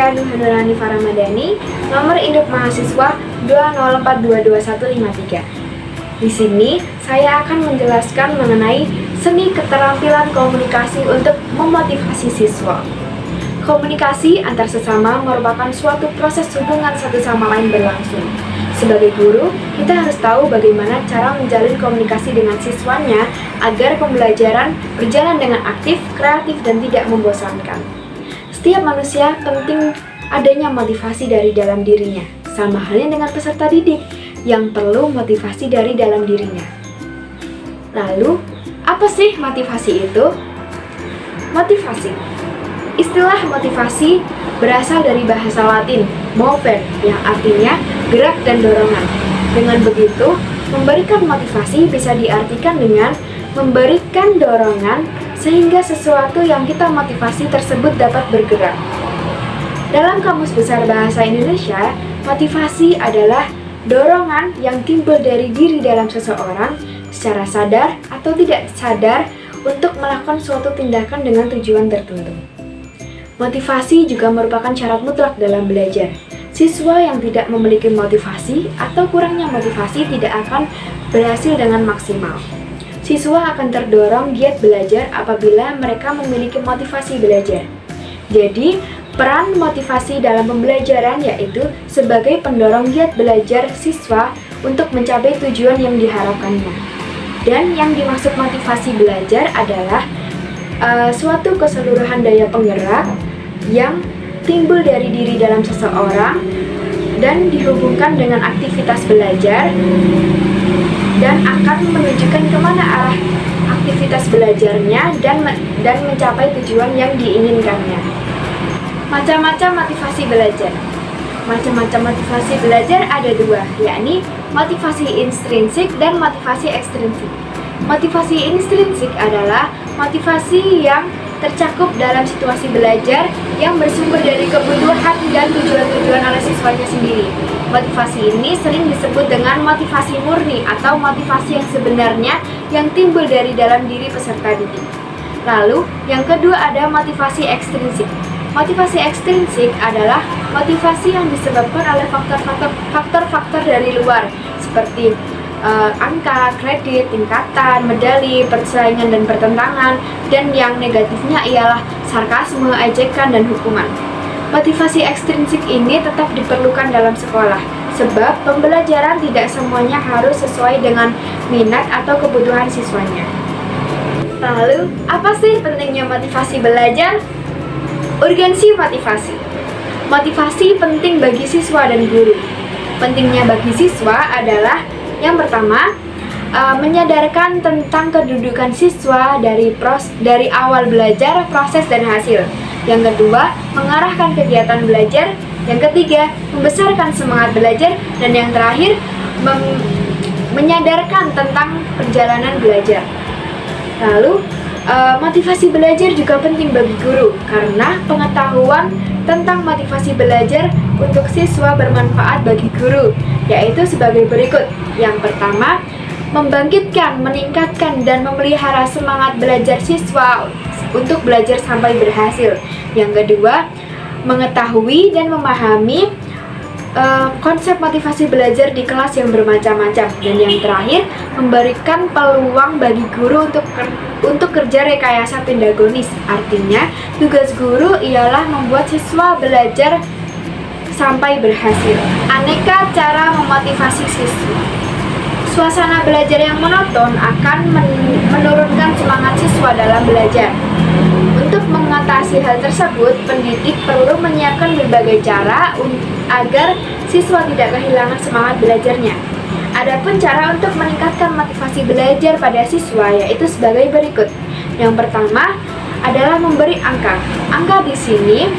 saya Nuhanurani Faramadani, nomor induk mahasiswa 204225153. Di sini saya akan menjelaskan mengenai seni keterampilan komunikasi untuk memotivasi siswa. Komunikasi antar sesama merupakan suatu proses hubungan satu sama lain berlangsung. Sebagai guru, kita harus tahu bagaimana cara menjalin komunikasi dengan siswanya agar pembelajaran berjalan dengan aktif, kreatif, dan tidak membosankan. Setiap manusia penting adanya motivasi dari dalam dirinya, sama halnya dengan peserta didik yang perlu motivasi dari dalam dirinya. Lalu, apa sih motivasi itu? Motivasi. Istilah motivasi berasal dari bahasa Latin, movere, yang artinya gerak dan dorongan. Dengan begitu, memberikan motivasi bisa diartikan dengan memberikan dorongan sehingga sesuatu yang kita motivasi tersebut dapat bergerak. Dalam Kamus Besar Bahasa Indonesia, motivasi adalah dorongan yang timbul dari diri dalam seseorang secara sadar atau tidak sadar untuk melakukan suatu tindakan dengan tujuan tertentu. Motivasi juga merupakan syarat mutlak dalam belajar. Siswa yang tidak memiliki motivasi atau kurangnya motivasi tidak akan berhasil dengan maksimal. Siswa akan terdorong giat belajar apabila mereka memiliki motivasi belajar. Jadi, peran motivasi dalam pembelajaran yaitu sebagai pendorong giat belajar siswa untuk mencapai tujuan yang diharapkannya. Dan yang dimaksud motivasi belajar adalah suatu keseluruhan daya penggerak yang timbul dari diri dalam seseorang dan dihubungkan dengan aktivitas belajar dan akan menunjukkan kemana arah aktivitas belajarnya dan mencapai tujuan yang diinginkannya. Macam-macam motivasi belajar. Macam-macam motivasi belajar ada dua, yakni motivasi intrinsik dan motivasi ekstrinsik. Motivasi intrinsik adalah motivasi yang tercakup dalam situasi belajar yang bersumber dari kebutuhan dan tujuan-tujuan oleh siswanya sendiri. Motivasi ini sering disebut dengan motivasi murni atau motivasi yang sebenarnya yang timbul dari dalam diri peserta didik. Lalu, yang kedua ada motivasi ekstrinsik. Motivasi ekstrinsik adalah motivasi yang disebabkan oleh faktor-faktor dari luar seperti angka, kredit, tingkatan, medali, persaingan dan pertentangan, dan yang negatifnya ialah sarkasme, ejekan, dan hukuman. Motivasi ekstrinsik ini tetap diperlukan dalam sekolah, sebab pembelajaran tidak semuanya harus sesuai dengan minat atau kebutuhan siswanya. Lalu, apa sih pentingnya motivasi belajar? Urgensi motivasi. Motivasi penting bagi siswa dan guru. Pentingnya bagi siswa adalah yang pertama, menyadarkan tentang kedudukan siswa dari awal belajar, proses, dan hasil. Yang kedua, mengarahkan kegiatan belajar. Yang ketiga, membesarkan semangat belajar. Dan yang terakhir, menyadarkan tentang perjalanan belajar. Lalu, motivasi belajar juga penting bagi guru, karena pengetahuan tentang motivasi belajar untuk siswa bermanfaat bagi guru, yaitu sebagai berikut. Yang pertama, membangkitkan, meningkatkan, dan memelihara semangat belajar siswa untuk belajar sampai berhasil. Yang kedua, mengetahui dan memahami konsep motivasi belajar di kelas yang bermacam-macam. Dan yang terakhir, memberikan peluang bagi guru untuk kerja rekayasa pedagonis. Artinya, tugas guru ialah membuat siswa belajar sampai berhasil. Aneka cara memotivasi siswa. Suasana belajar yang monoton akan menurunkan semangat siswa dalam belajar. Untuk mengatasi hal tersebut, pendidik perlu menyiapkan berbagai cara agar siswa tidak kehilangan semangat belajarnya. Adapun cara untuk meningkatkan motivasi belajar pada siswa yaitu sebagai berikut. Yang pertama adalah memberi angka. Angka di sini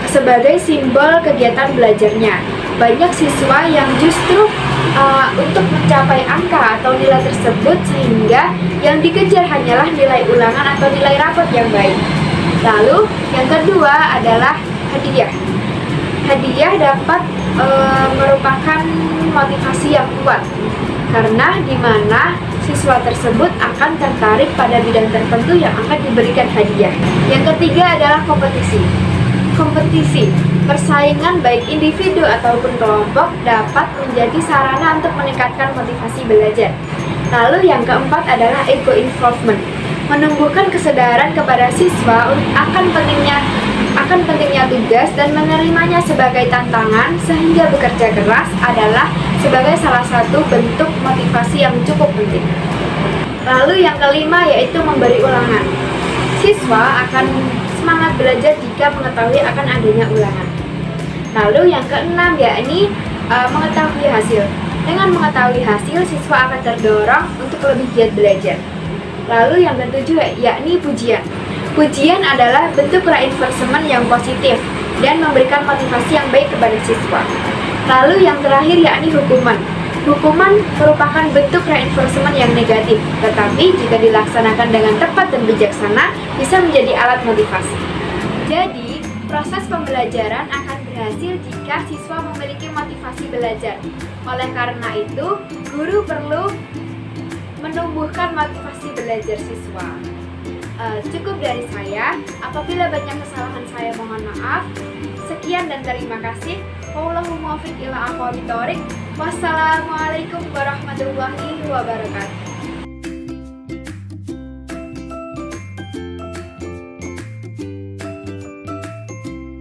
sebagai simbol kegiatan belajarnya. Banyak siswa yang justru untuk mencapai angka atau nilai tersebut sehingga yang dikejar hanyalah nilai ulangan atau nilai rapot yang baik. Lalu yang kedua adalah hadiah. Hadiah dapat merupakan motivasi yang kuat karena di mana siswa tersebut akan tertarik pada bidang tertentu yang akan diberikan hadiah. Yang ketiga adalah kompetisi. Kompetisi Persaingan baik individu ataupun kelompok dapat menjadi sarana untuk meningkatkan motivasi belajar. Lalu yang keempat adalah ego involvement, menumbuhkan kesadaran kepada siswa akan pentingnya tugas dan menerimanya sebagai tantangan, sehingga bekerja keras adalah sebagai salah satu bentuk motivasi yang cukup penting. Lalu yang kelima yaitu memberi ulangan. Siswa akan semangat belajar jika mengetahui akan adanya ulangan. Lalu yang keenam yakni mengetahui hasil. Dengan mengetahui hasil, siswa akan terdorong untuk lebih giat belajar. Lalu yang ketujuh yakni pujian. Pujian adalah bentuk reinforcement yang positif dan memberikan motivasi yang baik kepada siswa. Lalu yang terakhir yakni hukuman. Hukuman merupakan bentuk reinforcement yang negatif, tetapi jika dilaksanakan dengan tepat dan bijaksana, bisa menjadi alat motivasi. Jadi, proses pembelajaran akan berhasil jika siswa memiliki motivasi belajar. Oleh karena itu, guru perlu menumbuhkan motivasi belajar siswa. Cukup dari saya. Apabila banyak kesalahan saya mohon maaf. Sekian dan terima kasih. Wallahu muwaffiq ila aqwamit thoriq. Wassalamualaikum warahmatullahi wabarakatuh.